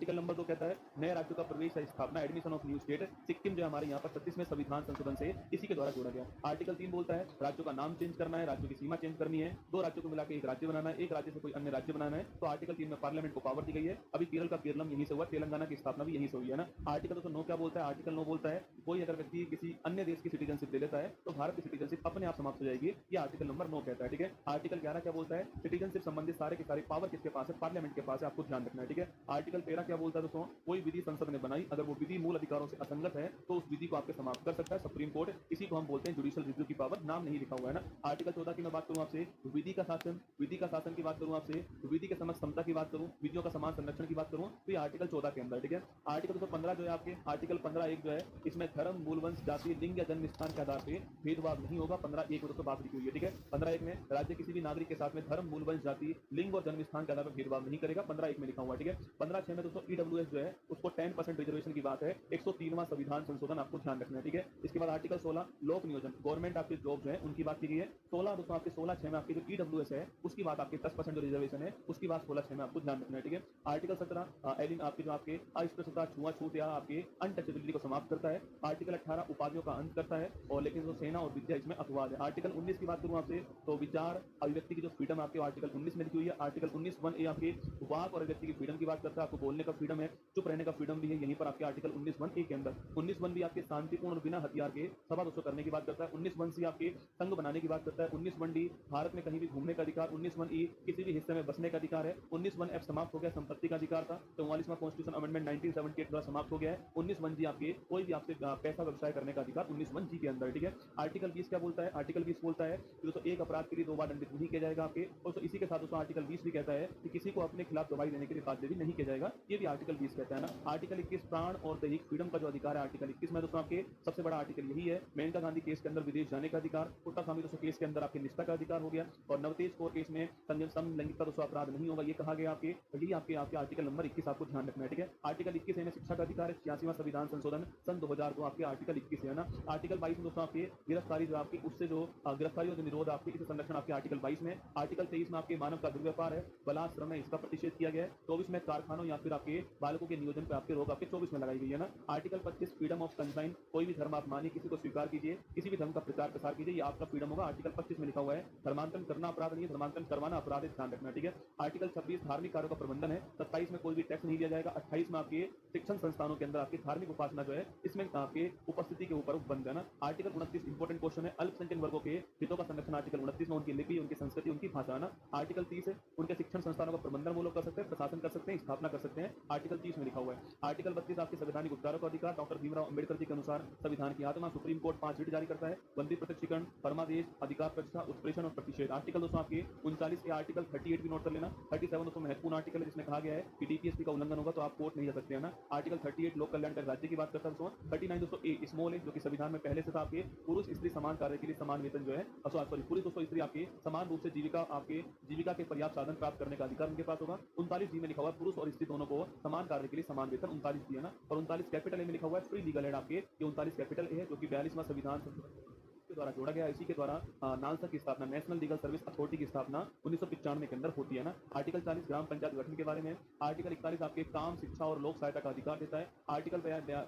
Article number 2 कहता है नए राज्यों का प्रवेश या स्थापना, admission of new state. Sikkim जो हमारे यहाँ पर 36वें संविधान संशोधन से इसी के द्वारा जोड़ा गया। आर्टिकल 3 बोलता है राज्यों का नाम चेंज करना है, राज्यों की सीमा चेंज करनी है, 2 राज्यों को मिलाकर एक राज्य बनाना है, एक राज्य से कोई अन्य राज्य बनाना है। तो आर्टिकल 3 में पार्लियामेंट को पावर दी गई है। अभी केरल का केरलम यहीं से हुआ, तेलंगाना की स्थापना भी यहीं से हुई है ना। आर्टिकल 209 क्या बोलता है? आर्टिकल 9 बोलता है कोई अगर व्यक्ति किसी अन्य देश की सिटीजनशिप ले लेता है तो भारत की सिटीजनशिप अपने आप समाप्त हो जाएगी। ये आर्टिकल नंबर 9 कहता है। ठीक है। आर्टिकल 11 क्या बोलता है? सिटीजनशिप संबंधित सारे के सारे पावर किसके पास है? पार्लियामेंट के पास है। आपको ध्यान रखना है। ठीक है। आर्टिकल 13 क्या बोलता है दोस्तों? कोई विधि संसद ने बनाई, अगर वो विधि मूल अधिकारों से असंगत है तो उस विधि को आपके समाप्त कर सकता है सुप्रीम कोर्ट। इसी को हम बोलते हैं जुडिशियल रिव्यू की पावर। नाम नहीं लिखा हुआ है ना। आर्टिकल 14 की मैं बात करूं आपसे, विधि का शासन की बात करूं आपसे, विधि के समक्ष समता की बात करूं, विधियों का समान संरक्षण की बात करूं, तो ये आर्टिकल 14 के अंदर। ठीक है। आर्टिकल 215 जो है आपके, आर्टिकल 15(1) जो है इसमें धर्म, मूल वंश, जाति, लिंग या जन्म स्थान के आधार पे भेदभाव नहीं होगा। 15(1) में दोस्तों बात लिखी हुई है। ठीक है। 15(1) में राज्य किसी भी नागरिक के साथ में धर्म, मूल वंश, जाति, लिंग और जन्म स्थान के आधार पर भेदभाव नहीं करेगा। 15(1) में लिखा हुआ है। ठीक है। 15(6) में दोस्तों ईडब्ल्यूएस जो है उसको 10% रिजर्वेशन की बात है। 103वां संविधान संशोधन आपको ध्यान रखना है। ठीक है। इसके बाद आर्टिकल 16 लोक नियोजन, गवर्नमेंट आपके जॉब जो है उनकी बात की गई है। 16 दोस्तों आपके 16(6) में आपकी जो ईडब्ल्यूएस है उसकी बात, आपके 10% जो रिजर्वेशन है उसकी बात 16(6) में आपको ध्यान रखना है। ठीक है। आर्टिकल 17 एलिन आपके जो आपके अस्पृश्यता, छुआछूत या आपके अनटचेबिलिटी को समाप्त करता है। आर्टिकल 18 उपाधियों का अंत करता है और लेकिन जो सेना और विद्या इसमें अपवाद है। आर्टिकल 19 की बात करूं आपसे तो विचार अभिव्यक्ति की जो फ्रीडम आपके आर्टिकल 19 में लिखी हुई है। आर्टिकल 19(1) आपके वाक और अभिव्यक्ति की फ्रीडम की बात करता है। आपको बोलने का फ्रीडम है, चुप रहने का फ्रीडम भी है। यहीं पर आपके आर्टिकल 19(1) के अंदर 19(1) भी आपके शांतिपूर्ण और बिना हथियार के सभा दोस्तों करने की बात करता है। 19(1) सी आपके संघ बनाने की बात करता है। 19(1) डी भारत में कहीं भी घूमने का अधिकार। 19(1) ई किसी भी हिस्से में बसने का अधिकार है। 19(1) एफ समाप्त हो गया, संपत्ति का अधिकार था। 44वां कॉन्स्टिट्यूशन अमेंडमेंट 1978 द्वारा समाप्त हो गया है। 19(1) जी आपके कोई भी आपसे पैसा व्यवसाय करने का अधिकार 19(1) जी के अंदर। ठीक है। आर्टिकल 20 क्या बोलता है? आर्टिकल 20 बोलता है कि दोस्तों एक अपराध के लिए 2 बार दंडित नहीं किया जाएगा आपके। और तो इसी के साथ दोस्तों आर्टिकल 20 भी कहता है कि किसी को अपने खिलाफ गवाही देने के लिए बाध्य भी नहीं किया जाएगा। ये भी आर्टिकल 20 कहता है ना। आर्टिकल 21 प्राण और दैहिक फ्रीडम का जो अधिकार है, आर्टिकल 21 में दोस्तों आपके सबसे बड़ा आर्टिकल यही है। मेनका गांधी केस के अंदर विदेश जाने का अधिकार, पुट्टा स्वामी दोस्तों केस के अंदर आपके निष्ठा का अधिकार हो गया। और नवतेज कौर केस में समलैंगिकता दोस्तों अपराध नहीं होगा, ये कहा गया आपके। यही आपके आर्टिकल नंबर 21 आपको ध्यान रखना है। ठीक है। आर्टिकल 21 में शिक्षा का अधिकार है। 86वां संविधान संशोधन सन 2002 आपके आर्टिकल 21 है ना। आर्टिकल 22 में दोस्तों आपके गिरफ्तारी जो आपकी उससे जो गिरफ्तारी और जो निरोध आपके इस संरक्षण आपके आर्टिकल 22 में। आर्टिकल 23 में आपके मानव का दुर्व्यापार है, बलात्श्रम है, इसका प्रतिषेध किया गया है। 24 में कारखानों या फिर आपके बालकों के नियोजन पर आपके रोक आपके 24 में लगाई गई है ना। आर्टिकल 25 फ्रीडम ऑफ कंसाइन, कोई भी धर्म आप मानिए, किसी को स्वीकार कीजिए, किसी भी धर्म का प्रचार प्रसार कीजिए, ये आपका फ्रीडम होगा। आर्टिकल 25 में लिखा हुआ है। धर्मांतरण करना अपराध नहीं है, धर्मांतरण करवाना अपराध है, ध्यान रखना। ठीक है। आर्टिकल 26 धार्मिक कार्यों का प्रबंधन है। 27 में कोई भी टैक्स नहीं लिया जाएगा। 28 में आपके शिक्षण संस्थानों के अंदर आपकी धार्मिक उपासना जो है इसमें आपके उपस्थिति के ऊपर बंद है ना। आर्टिकल 29 इंपोर्टेंट क्वेश्चन है, अल्पसंख्यक वर्गों के हितों का संरक्षण। आर्टिकल 29 में उनकी लिपि, उनकी संस्कृति, उनकी भाषा है ना। आर्टिकल 30 है उनके शिक्षण संस्थानों का प्रबंधन वो लोग कर सकते हैं, प्रशासन कर सकते हैं, स्थापना कर सकते हैं। आर्टिकल 30 में लिखा हुआ है। आर्टिकल 32 आपके संवैधानिक उपचारों का अधिकार। डॉक्टर भीमराव अंबेडकर जी के अनुसार संविधान की आत्मा। सुप्रीम कोर्ट 5 रिट जारी करता है। बंदी प्रत्यक्षीकरण, परमादेश, अधिकार प्रतिष्ठा, उत्प्रेषण और प्रतिषेध। आर्टिकल दोस्तों आपके 39 या आर्टिकल 38 भी नोट कर लेना। 37 दोस्तों महत्वपूर्ण आर्टिकल है जिसमें कहा गया है कि डीपीएसपी का उल्लंघन होगा तो आप कोर्ट नहीं जा सकते हैं ना। आर्टिकल 38 लोक कल्याणकारी राज्य की बात करता है दोस्तों। 39 दोस्तों ए स्मॉल है जो कि संविधान में पहले से था आपके, पुरुष स्त्री समान कार्य के लिए समान वेतन जो है, सॉरी पुरुष दोस्तों स्त्री आपके समान रूप से जीविका के पर्याप्त साधन प्राप्त करने का अधिकार उनके पास होगा। 39 जी में लिखा हुआ है पुरुष और स्त्री दोनों को समान कार्य के लिए समान वेतन। 39 जी है ना। और 39 कैपिटल ए में लिखा हुआ है फ्री लीगल एड आपके। ये 39 कैपिटल ए है जो कि 42वां संविधान के द्वारा जोड़ा गया। इसी के द्वारा नालसा की स्थापना, नेशनल लीगल सर्विस अथॉरिटी की स्थापना 1995 के अंदर होती है ना। आर्टिकल 40 ग्राम पंचायत गठन के बारे में। आर्टिकल 41 आपके काम, शिक्षा और लोक सहायता का अधिकार देता है। आर्टिकल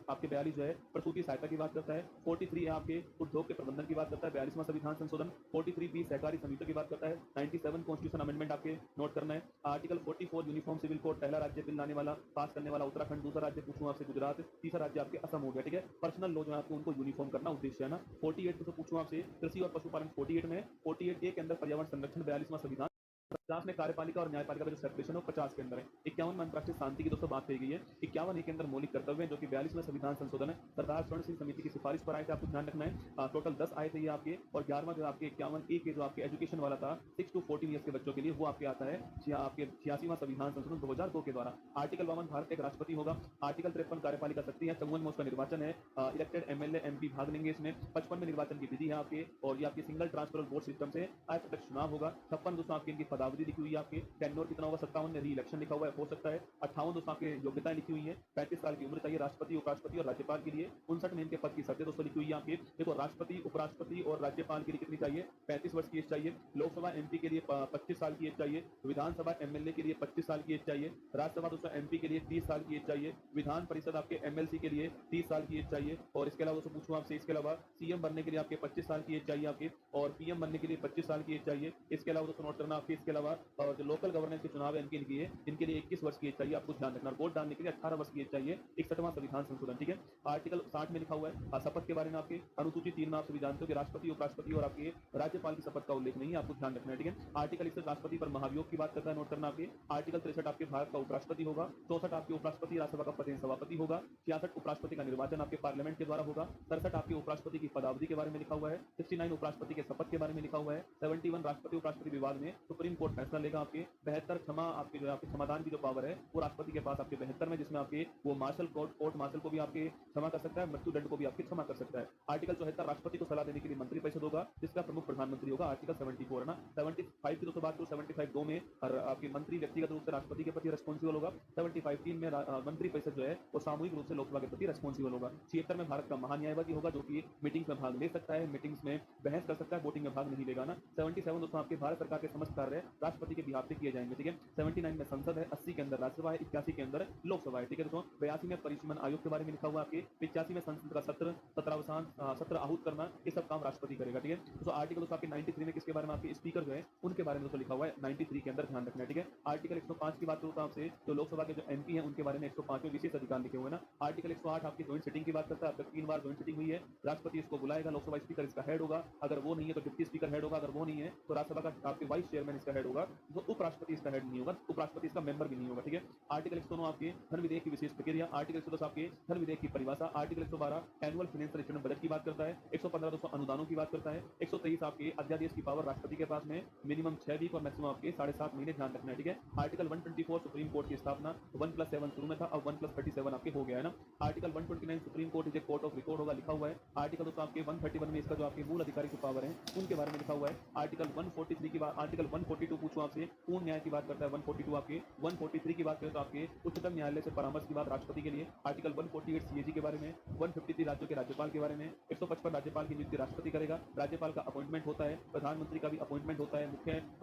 आपके 42 जो है प्रसूति सहायता की बात करता है। 43 आपके उद्योग के प्रबंधन की बात करता है, 42वां संविधान संशोधन। 43 सहकारी समितियों की बात करता है। 97 कॉन्स्टिट्यूशन अमेंडमेंट आपके नोट करना है। आर्टिकल 44 यूनिफॉर्म सिविल कोड, पहला राज्य बिल लाने वाला पास करने वाला उत्तराखंड, दूसरा राज्य पूछूं आपसे गुजरात, तीसरा राज्य आपके असम हो गया। ठीक है। पर्सनल लॉ जो है आपको उनको यूनिफॉर्म करना उद्देश्य है ना। 48 तो पूछूं आपसे कृषि और पशुपालन 48 में। 48 ए के अंदर पर्यावरण संरक्षण 42वां संविधान। 50 में कार्यपालिका और न्यायपालिका का जो सेपरेशन है वो 50 के अंदर है। 51 में अंतर्राष्ट्रीय शांति की दोस्तों बात कही गई है। 51 के अंदर मौलिक कर्तव्य जो कि 42वें संविधान संशोधन है। सरदार स्वर्ण सिंह समिति की सिफारिश पर आए थे, आपको ध्यान रखना है। टोटल 10 आए थे ये आपके। और 11वां जो आपके 51 ए के जो आपके एजुकेशन वाला था 6 to 14 ईयर्स के बच्चों के लिए, वो आपके आता है आपके 86वां संविधान संशोधन 2002 के द्वारा। आर्टिकल 52 भारत का एक राष्ट्रपति होगा। आर्टिकल 53 कार्यपालिका शक्ति है। 54 में उसका निर्वाचन है, इलेक्टेड एमएलए एमपी भाग लेंगे इसमें। 55 में निर्वाचन की विधि है आपके। और ये आपकी सिंगल ट्रांसफर बोर्ड सिस्टम से अप्रत्यक्ष चुनाव होगा। 56 दोस्तों आपकी इनकी पदावधि लिखी हुई है आपके, टेन्योर कितना होगा 57 में, री इलेक्शन लिखा हुआ है, हो सकता है 58 दोस्तों आपके योग्यताएं लिखी हुई है, 35 साल की उम्र चाहिए राष्ट्रपति, उपराष्ट्रपति और राज्यपाल के लिए, 59 में इनके पद की शर्तें दोस्तों लिखी हुई है आपके। देखो राष्ट्रपति, उपराष्ट्रपति और राज्यपाल के लिए कितनी चाहिए, 35 वर्ष की एज चाहिए, लोकसभा एमपी के लिए 25 साल की एज चाहिए, विधानसभा एमएलए के लिए 25 साल की एज चाहिए, राज्यसभा दोस्तों एमपी के लिए 30 साल की एज चाहिए, विधान परिषद आपके एमएलसी के लिए 30 साल की एज चाहिए, और इसके अलावा दोस्तों पूछूं आपसे, इसके अलावा सीएम बनने के लिए आपके 25 साल की एज चाहिए आपके, और पीएम बनने के लिए 25 साल की एज चाहिए। इसके अलावा दोस्तों नोट करना आपके, इसके अलावा और जो लोकल गवर्नेंस के चुनाव है इनके लिए 21 वर्ष की एज चाहिए, आपको ध्यान रखना। वोट डालने के लिए 18 वर्ष की एज चाहिए। 61वां संविधान संशोधन, ठीक है। आर्टिकल 60 में लिखा हुआ है शपथ के बारे में आपके, अनुसूची 3 में आप सभी जानते हो कि राष्ट्रपति, उपराष्ट्रपति और आपके राज्यपाल की शपथ का उल्लेख नहीं है, आपको ध्यान रखना है, ठीक है। आर्टिकल 61 राष्ट्रपति पर महाभियोग की बात करता है, नोट करना आपके। आर्टिकल 63 आपके भारत का उपराष्ट्रपति होगा, 64 आपके उपराष्ट्रपति राज्यसभा का प्रतिनिधि सभापति होगा, 66 उपराष्ट्रपति का निर्वाचन आपके पार्लियामेंट के द्वारा होगा, 67 आपके उपराष्ट्रपति की पदावधि के बारे में लिखा हुआ है, 69 उपराष्ट्रपति के शपथ के बारे में लिखा हुआ है, 71 राष्ट्रपति उपराष्ट्रपति विवाद में सुप्रीम कोर्ट फैसला लेगा आपके, 72 क्षमा आपके जो आपके समाधान की जो पावर है वो राष्ट्रपति के पास आपके 72 में, जिसमें आपके वो मार्शल कोर्ट मार्शल को भी आपके क्षमा कर सकता है, मृत्यु दंड को भी आपके क्षमा कर सकता है। आर्टिकल 74 राष्ट्रपति को सलाह देने के लिए मंत्रिपरिषद होगा, जिसका प्रमुख प्रधानमंत्री होगा। आर्टिकल 74 है ना, 75 की दोस्तों बात करो, 75 2 में आपके मंत्री व्यक्तिगत रूप से राष्ट्रपति के प्रति रिस्पॉन्सिबल होगा, 75 3 में मंत्रिपरिषद जो है वो सामूहिक रूप से लोकसभा के प्रति रिस्पॉन्सिबल होगा। 76 में भारत का महान्यायवादी होगा, जो कि मीटिंग्स में भाग ले सकता है, मीटिंग्स में बहस कर सकता है, वोटिंग में भाग नहीं लेगा ना। 77 दोस्तों आपके भारत सरकार के समस्त कार्य राष्ट्रपति के बिहाफ से किए जाएंगे, ठीक है। 79 में संसद है, 80 के अंदर राज्यसभा है, 81 के अंदर लोकसभा है, ठीक है दोस्तों। 82 में परिसीमन आयोग के बारे में लिखा हुआ आपके, 85 में संसद का सत्र आहूत करना, ये सब काम राष्ट्रपति करेगा, ठीक है दोस्तों। आर्टिकल दोस्तों आपके 93 में किसके बारे में, आपके स्पीकर जो है उनके बारे में दोस्तों लिखा हुआ है, 93 के अंदर ध्यान रखना है, ठीक है। आर्टिकल 105 की बात करूँ तो आपसे, जो लोकसभा के जो एमपी है उनके बारे में 105 में विशेष अधिकार लिखे हुए हैं ना। आर्टिकल 108 आपकी ज्वाइंट सिटिंग की बात करता है, अब तक 3 बार ज्वाइंट सिटिंग हुई है, राष्ट्रपति इसको बुलाएगा, लोकसभा स्पीकर इसका हेड होगा, अगर वो नहीं है तो डिप्टी स्पीकर हेड होगा, अगर वो नहीं है तो राज्यसभा का आपके वाइस चेयरमैन इसका हेड होगा, जो उपराष्ट्रपति इसका हेड नहीं होगा, उपराष्ट्रपति इसका मेंबर भी नहीं होगा, ठीक है। आर्टिकल 109 आपके धन विधेयक की विशेष प्रक्रिया, आर्टिकल 110 आपके धन विधेयक की परिभाषा, article 112 annual financial statement budget की बात करता है, 115 दोस्तों अनुदानों की बात करता है, 123 आपके अध्यादेश की पावर राष्ट्रपति के पास में मिनिमम 6 वीक और मैक्सिमम आपके 7.5 महीने, ध्यान रखना है, ठीक है। आर्टिकल 124 सुप्रीम कोर्ट की स्थापना, 1+7 शुरू में था, अब 1+37 आपके हो गया है ना। Article 129 supreme court is a court of record होगा, लिखा हुआ है। आर्टिकल दोस्तों आपके 131 में इसका जो आपके मूल अधिकारी की पावर है उनके बारे में लिखा हुआ है। आर्टिकल 143 की बात, आर्टिकल 142 पूछूं आपसे, पूर्ण न्याय की बात करता है 142 आपके। 143 की बात करें तो आपके उच्चतम न्यायालय से परामर्श की बात राष्ट्रपति के लिए। आर्टिकल 148 सीएजी के बारे में, 153 राज्यों के राज्यपाल के बारे में, 155 राज्यपाल की नियुक्ति राष्ट्रपति करेगा, राज्यपाल का अपॉइंटमेंट होता है, प्रधानमंत्री का भी अपॉइंटमेंट होता है,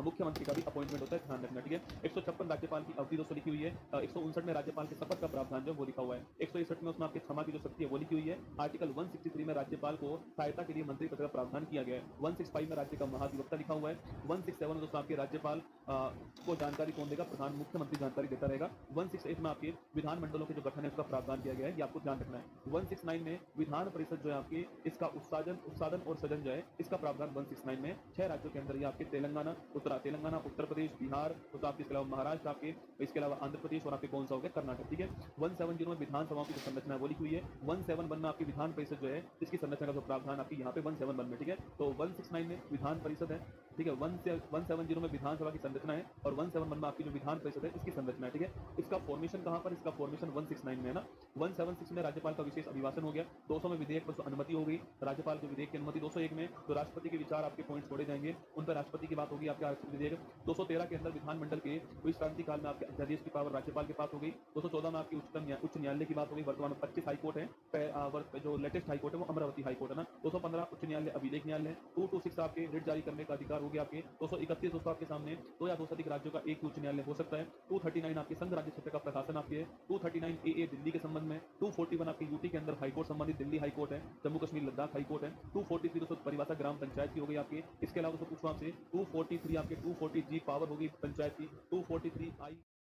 मुख्यमंत्री का भी अपॉइंटमेंट होता है, ध्यान रखना, ठीक है। 156 राज्यपाल की अवधि दोस्तों लिखी हुई है। 159 में राज्यपाल के शपथ का प्रावधान जो वो लिखा हुआ है। 161 में उसमें आपके क्षमा की जो शक्ति है वो लिखी हुई है। आर्टिकल 163 में राज्यपाल को सहायता के लिए मंत्री पद का प्रावधान किया गया है। 165 में राज्य का महाधिवक्ता लिखा हुआ है। 167 में दोस्तों आपके राज्यपाल को जानकारी कौन देगा, प्रधान मुख्यमंत्री जानकारी देता रहेगा। 168 में आपके विधानमंडलों के जो गठन है उसका प्रावधान किया गया है, ये आपको ध्यान रखना है। 169 में विधान परिषद जो है आपकी, इसका उत्सादन और सदन जो है इसका प्रावधान 169 में 6 राज्यों के अंदर, ये आपके तेलंगाना, उत्तर प्रदेश, बिहार, तो आपके इसके अलावा महाराष्ट्र आपके, इसके अलावा आंध्र प्रदेश और आपके कौन सा हो गया, कर्नाटक, ठीक है। 170 में विधानसभाओं की जो संरचना है वो लिखी हुई है। 171 में आपकी विधान परिषद जो है इसकी संरचना का जो प्रावधान आपकी यहाँ पे 171 में, ठीक है। तो 169 में विधान परिषद है, ठीक है। 170 में विधानसभा की संरचना है और 171 में आपकी जो विधान परिषद है इसकी संरचना है, ठीक है। इसका फॉर्मेशन कहाँ पर, इसका फॉर्मेशन 169 में है ना। 176 में राज्यपाल का विशेष अभिभाषण हो गया। 200 में विधेयक पर अनुमति हो गई, राज्यपाल के विधेयक की अनुमति। 201 में तो राष्ट्रपति के विचार आपके पॉइंट छोड़े जाएंगे, उन पर राष्ट्रपति की बात होगी आपके आरक्षण विधेयक। 213 के अंदर विधानमंडल के विश्रांति काल में आपके अध्यादेश की पावर राज्यपाल के पास हो गई। 214 में आपकी उच्च न्यायालय की बात हो गई। वर्तमान में 25 हाईकोर्ट है, जो लेटेस्ट हाईकोर्ट है वो अमरावती हाईकोर्ट है ना। 215 उच्च न्यायालय अभिलेख न्यायालय। 226 आपके रिट जारी करने का अधिकार हो गया आपके। 231 दोस्तों आपके सामने 2 या 2 से अधिक राज्यों का एक उच्च न्यायालय हो सकता है। 239 आपके संघ राज्य क्षेत्र का प्रशासन आपके है। 239 ए दिल्ली के संबंध में। 241 आपके यूटी के अंदर हाईकोर्ट संबंधित दिल्ली हाईकोर्ट है, जम्मू कश्मीर लद्दाख हाईकोर्ट है। 243 दोस्तों परिभाषा ग्राम पंचायत की हो गई आपकी। इसके अलावा दोस्तों पूछूं आपसे 243 आपके 240 जी पावर होगी पंचायत की। 243 आई